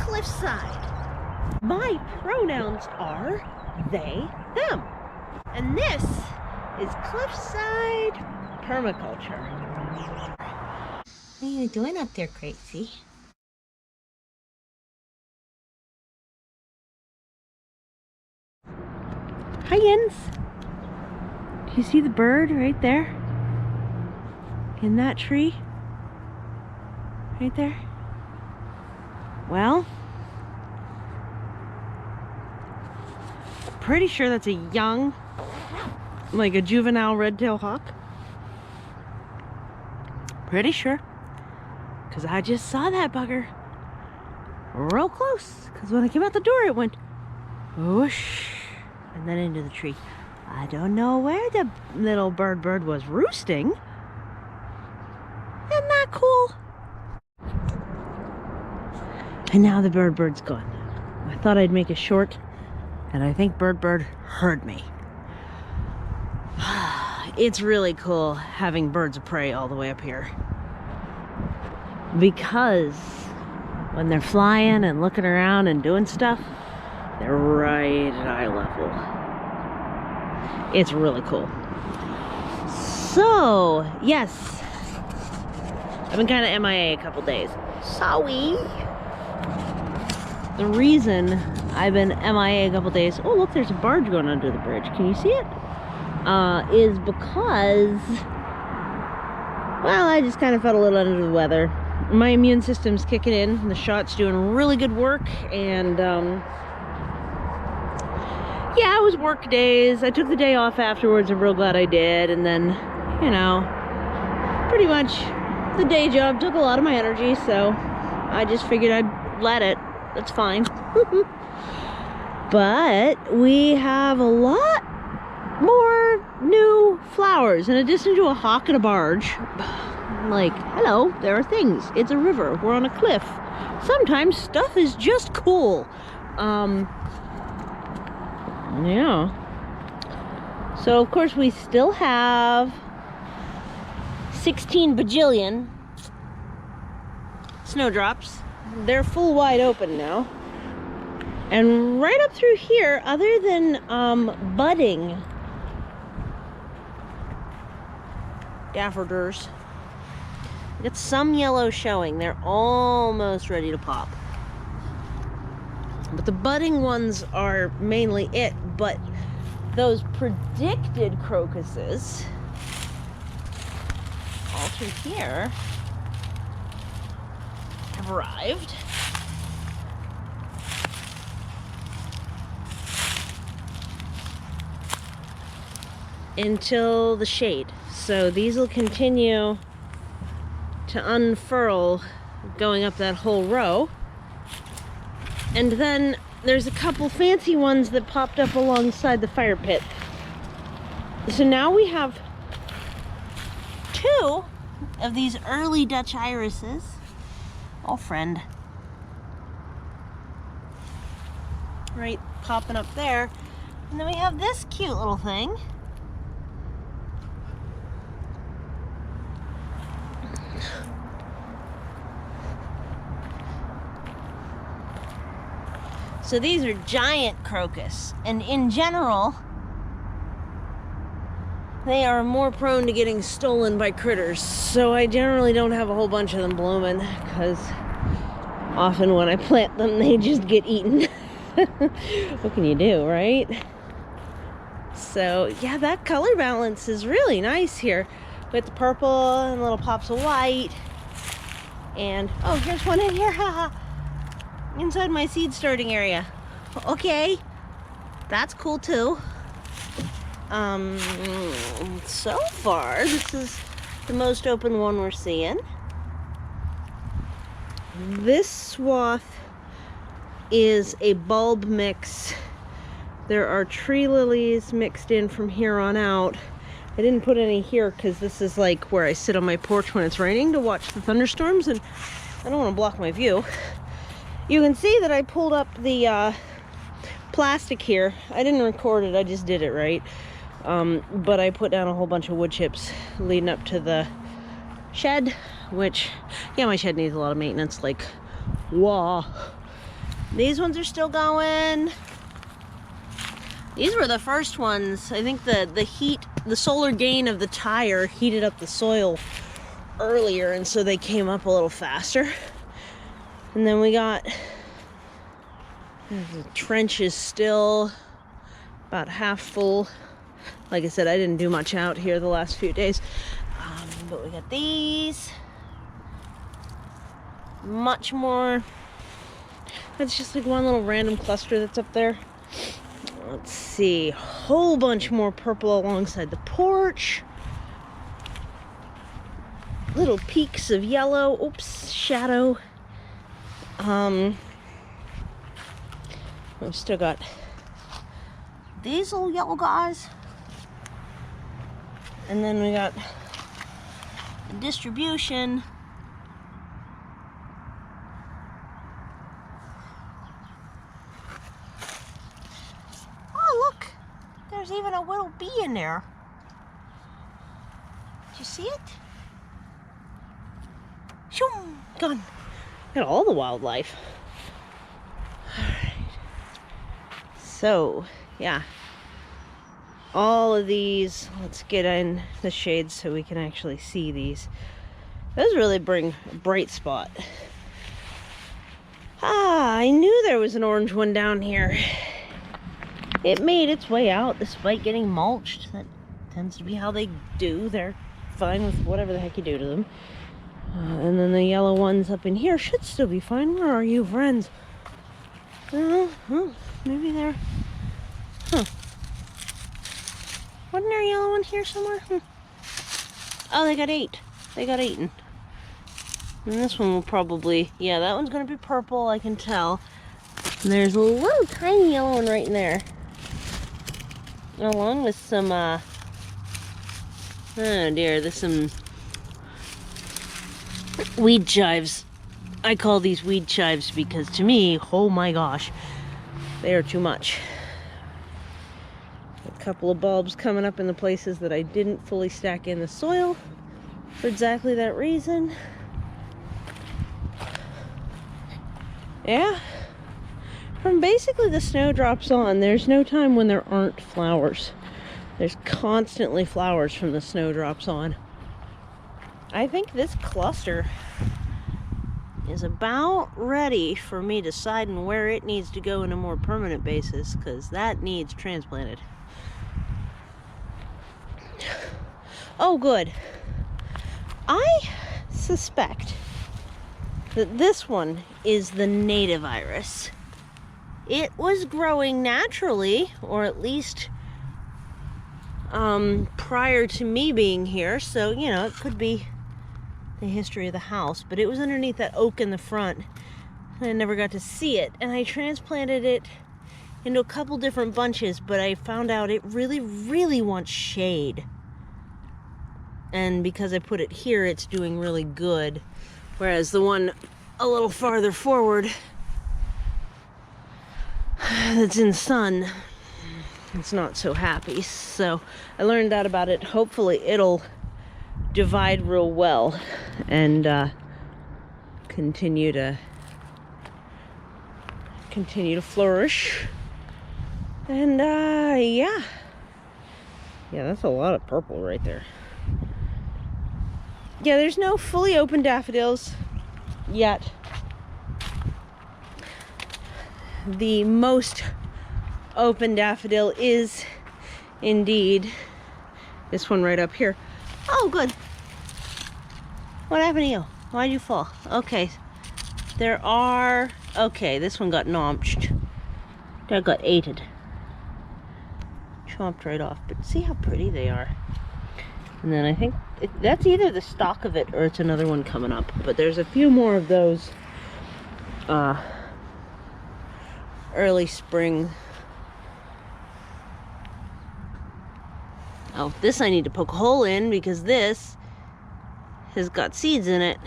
cliffside. My pronouns are they, them. And this is cliffside permaculture. What are you doing up there, Crazy? Hi, Jens. Do you see the bird right there? In that tree? Right there? Well, pretty sure that's a young, like a juvenile red-tailed hawk. Pretty sure. Because I just saw that bugger real close. Because when I came out the door, it went whoosh and then into the tree. I don't know where the little bird was roosting. Isn't that cool? And now the bird's gone. I thought I'd make it short, and I think bird heard me. It's really cool having birds of prey all the way up here. Because when they're flying and looking around and doing stuff, they're right at eye level. It's really cool. So, yes, I've been kind of MIA a couple days. Sorry. The reason I've been MIA a couple days, oh look, there's a barge going under the bridge. Can you see it? Is because, well, I just kind of felt a little under the weather. My immune system's kicking in. The shot's doing really good work, and yeah, it was work days. I took the day off afterwards. I'm real glad I did. And then, you know, pretty much the day job took a lot of my energy, so I just figured I'd let it. That's fine. But we have a lot more new flowers. In addition to a hawk and a barge, like, hello, there are things. It's a river. We're on a cliff. Sometimes stuff is just cool. Yeah. So, of course, we still have 16 bajillion snowdrops. They're full wide open now. And right up through here, other than budding daffodils, we got some yellow showing. They're almost ready to pop. But the budding ones are mainly it. But those predicted crocuses all through here have arrived. Until the shade. So these will continue to unfurl going up that whole row. And then there's a couple fancy ones that popped up alongside the fire pit. So now we have 2 of these early Dutch irises. Oh, friend. Right, popping up there. And then we have this cute little thing. So these are giant crocus, and in general, they are more prone to getting stolen by critters. So I generally don't have a whole bunch of them blooming, because often when I plant them, they just get eaten. What can you do, right? So yeah, that color balance is really nice here, with the purple and little pops of white. And oh, here's one in here, haha. Inside my seed starting area. Okay, that's cool too. So far, this is the most open one we're seeing. This swath is a bulb mix. There are tree lilies mixed in from here on out. I didn't put any here because this is like where I sit on my porch when it's raining to watch the thunderstorms, and I don't want to block my view. You can see that I pulled up the plastic here. I didn't record it, I just did it, right? But I put down a whole bunch of wood chips leading up to the shed, which, yeah, my shed needs a lot of maintenance, like, whoa. These ones are still going. These were the first ones. I think the heat, the solar gain of the tire heated up the soil earlier, and so they came up a little faster. And then we got the trenches still about half full. Like I said, I didn't do much out here the last few days. But we got these. Much more. That's just like one little random cluster that's up there. Let's see, whole bunch more purple alongside the porch. Little peaks of yellow. Oops, shadow. We've still got these little yellow guys. And then we got the distribution. There's even a little bee in there. Did you see it? Shoom! Gone. Got all the wildlife. Alright. So, yeah. All of these. Let's get in the shade so we can actually see these. Those really bring a bright spot. Ah, I knew there was an orange one down here. It made its way out despite getting mulched. That tends to be how they do. They're fine with whatever the heck you do to them. And then the yellow ones up in here should still be fine. Where are you, friends? Maybe they're... Wasn't there a yellow one here somewhere? Oh, they got ate. They got eaten. And this one will probably... Yeah, that one's going to be purple, I can tell. And there's a little tiny yellow one right in there. Along with some, oh dear, there's some weed chives. I call these weed chives because to me, oh my gosh, they are too much. A couple of bulbs coming up in the places that I didn't fully stack in the soil for exactly that reason. Yeah. From basically the snowdrops on, there's no time when there aren't flowers. There's constantly flowers from the snowdrops on. I think this cluster is about ready for me to decide on where it needs to go on a more permanent basis, because that needs transplanted. Oh, good. I suspect that this one is the native iris. It was growing naturally, or at least prior to me being here, so, you know, it could be the history of the house, but it was underneath that oak in the front. I never got to see it, and I transplanted it into a couple different bunches, but I found out it really, really wants shade. And because I put it here, it's doing really good, whereas the one a little farther forward that's in the sun, it's not so happy. So I learned that about it. Hopefully it'll divide real well and continue to flourish. And yeah, that's a lot of purple right there. Yeah, there's no fully open daffodils yet. The most open daffodil is indeed this one right up here. Oh, good. What happened to you? Why'd you fall? Okay. There are... Okay, this one got nomped. That got ated. Chomped right off. But see how pretty they are. And then I think that's either the stalk of it or it's another one coming up. But there's a few more of those early spring. Oh, this I need to poke a hole in because this has got seeds in it.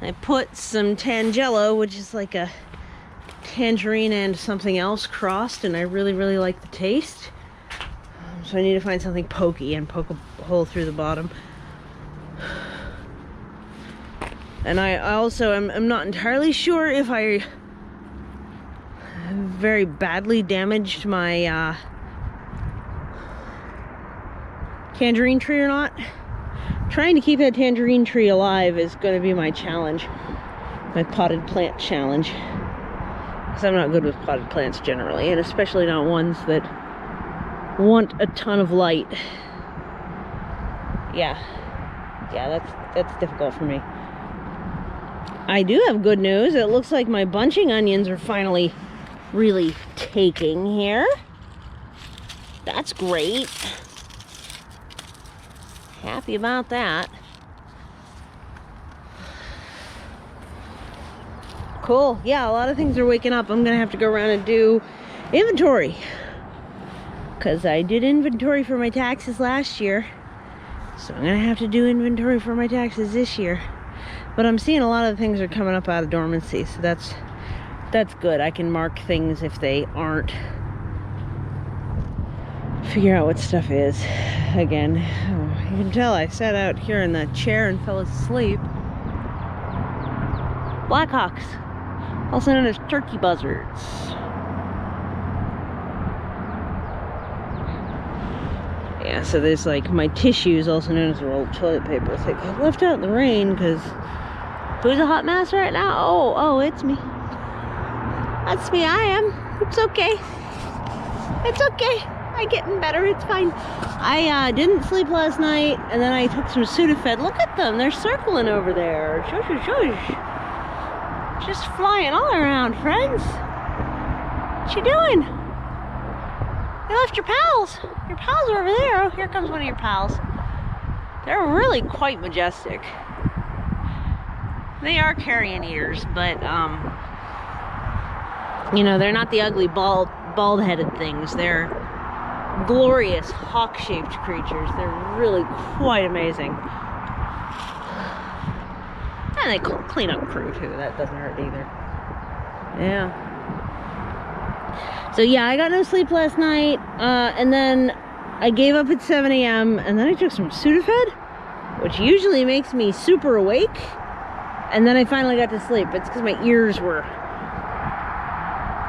I put some Tangelo, which is like a tangerine and something else crossed, and I really, really like the taste. So I need to find something pokey and poke a hole through the bottom. And I also I'm not entirely sure if I very badly damaged my tangerine tree or not. Trying to keep that tangerine tree alive is going to be my challenge. My potted plant challenge. Because I'm not good with potted plants generally, and especially not ones that want a ton of light. Yeah, that's difficult for me. I do have good news. It looks like my bunching onions are finally really taking here. That's great. Happy about that. Cool. Yeah, a lot of things are waking up. I'm gonna have to go around and do inventory, because I did inventory for my taxes last year, so I'm gonna have to do inventory for my taxes this year. But I'm seeing a lot of things are coming up out of dormancy, so that's good. I can mark things if they aren't. Figure out what stuff is again. Oh, you can tell I sat out here in the chair and fell asleep. Blackhawks, also known as turkey buzzards. Yeah, so there's like my tissues, also known as rolled toilet paper. It's like I left out in the rain because who's a hot mess right now? Oh, it's me. That's me. I am. It's okay. It's okay. I'm getting better. It's fine. I didn't sleep last night, and then I took some Sudafed. Look at them. They're circling over there. Shush, shush, shush. Just flying all around, friends. What you doing? You left your pals. Your pals are over there. Oh, here comes one of your pals. They're really quite majestic. They are carrion eaters, but you know, they're not the ugly bald-headed things. They're glorious hawk-shaped creatures. They're really quite amazing. And they clean up crew too. That doesn't hurt either. Yeah. So yeah, I got no sleep last night, and then I gave up at 7 a.m. and then I took some Sudafed, which usually makes me super awake, and then I finally got to sleep. It's because my ears were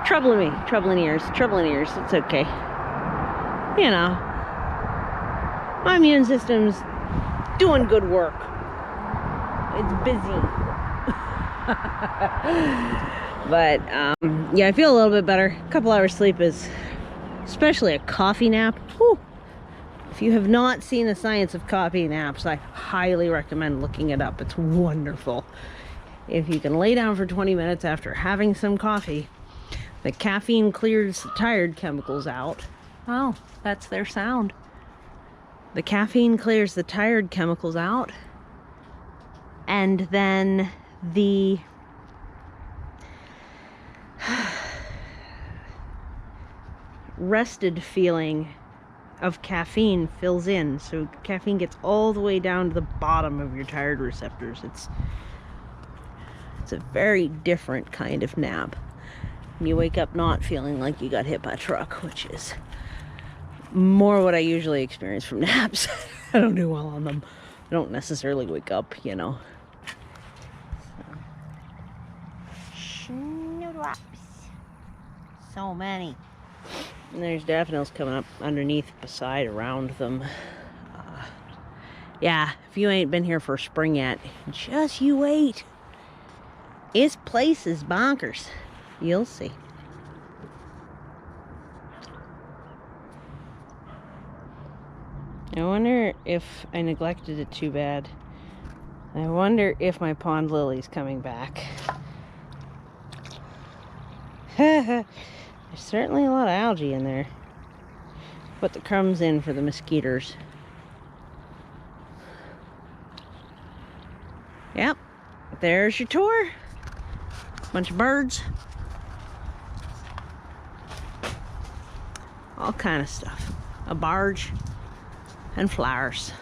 troubling me. Troubling ears. It's okay. You know, my immune system's doing good work. It's busy. But yeah, I feel a little bit better. A couple hours sleep is, especially a coffee nap. Whew. If you have not seen the science of coffee naps, I highly recommend looking it up. It's wonderful. If you can lay down for 20 minutes after having some coffee, the caffeine clears the tired chemicals out. Oh, that's their sound. The caffeine clears the tired chemicals out, and then the rested feeling of caffeine fills in, so caffeine gets all the way down to the bottom of your tired receptors. It's a very different kind of nap. You wake up not feeling like you got hit by a truck, which is more what I usually experience from naps. I don't do well on them. I don't necessarily wake up, you know. So many. And there's daffodils coming up underneath, beside, around them. Yeah, if you ain't been here for spring yet, just you wait. This place is bonkers. You'll see. I wonder if I neglected it too bad. I wonder if my pond lily's coming back. There's certainly a lot of algae in there. Put the crumbs in for the mosquitoes. Yep, there's your tour. Bunch of birds. All kind of stuff. A barge and flowers.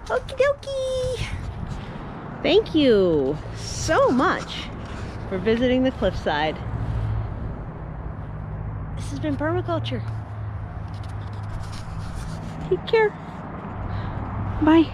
Okie dokie. Thank you so much for visiting the cliffside. This has been Permaculture. Take care. Bye.